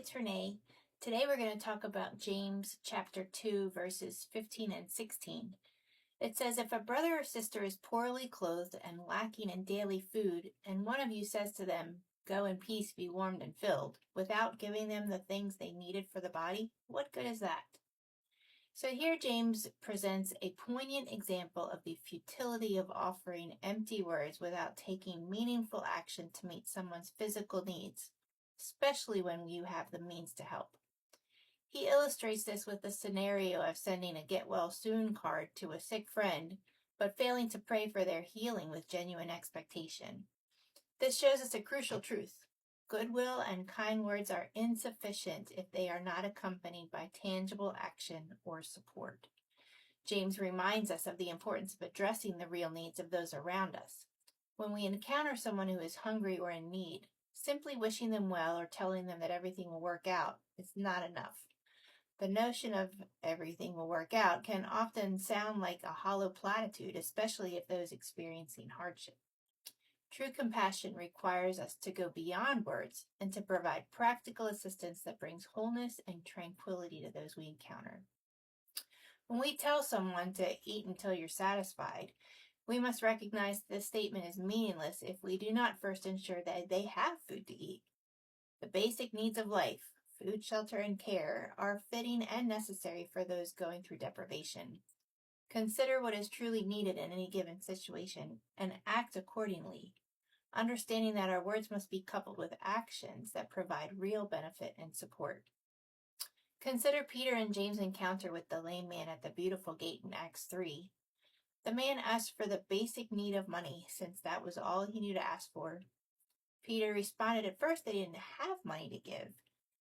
it's Renee. Today we're going to talk about James chapter 2, verses 15 and 16. It says, "If a brother or sister is poorly clothed and lacking in daily food, and one of you says to them, 'Go in peace, be warmed and filled,' without giving them the things they needed for the body, what good is that?" So here James presents a poignant example of the futility of offering empty words without taking meaningful action to meet someone's physical needs, especially when you have the means to help. He illustrates this with the scenario of sending a get well soon card to a sick friend, but failing to pray for their healing with genuine expectation. This shows us a crucial truth. Goodwill and kind words are insufficient if they are not accompanied by tangible action or support. James reminds us of the importance of addressing the real needs of those around us. When we encounter someone who is hungry or in need, simply wishing them well or telling them that everything will work out is not enough. The notion of everything will work out can often sound like a hollow platitude, especially if those experiencing hardship. True compassion requires us to go beyond words and to provide practical assistance that brings wholeness and tranquility to those we encounter. When we tell someone to eat until you're satisfied, we must recognize this statement is meaningless if we do not first ensure that they have food to eat. The basic needs of life, food, shelter, and care, are fitting and necessary for those going through deprivation. Consider what is truly needed in any given situation and act accordingly, understanding that our words must be coupled with actions that provide real benefit and support. Consider Peter and James' encounter with the lame man at the beautiful gate in Acts 3. The man asked for the basic need of money, since that was all he knew to ask for. Peter responded at first that he didn't have money to give,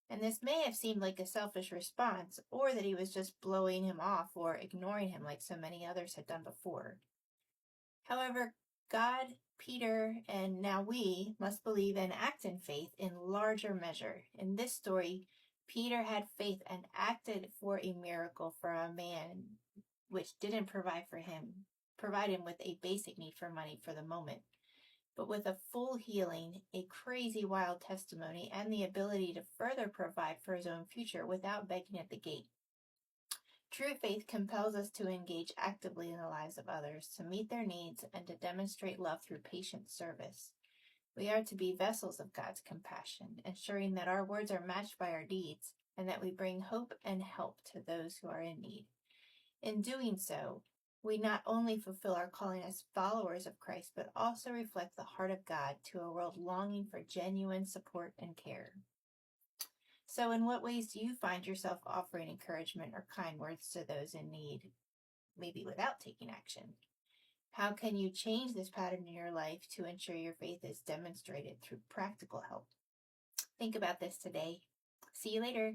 and this may have seemed like a selfish response, or that he was just blowing him off or ignoring him like so many others had done before. However, God, Peter, and now we must believe and act in faith in larger measure. In this story, Peter had faith and acted for a miracle for a man which didn't provide him with a basic need for money for the moment, but with a full healing, a crazy wild testimony, and the ability to further provide for his own future without begging at the gate. True faith compels us to engage actively in the lives of others, to meet their needs, and to demonstrate love through patient service. We are to be vessels of God's compassion, ensuring that our words are matched by our deeds, and that we bring hope and help to those who are in need. In doing so, we not only fulfill our calling as followers of Christ, but also reflect the heart of God to a world longing for genuine support and care. So in what ways do you find yourself offering encouragement or kind words to those in need, maybe without taking action? How can you change this pattern in your life to ensure your faith is demonstrated through practical help? Think about this today. See you later.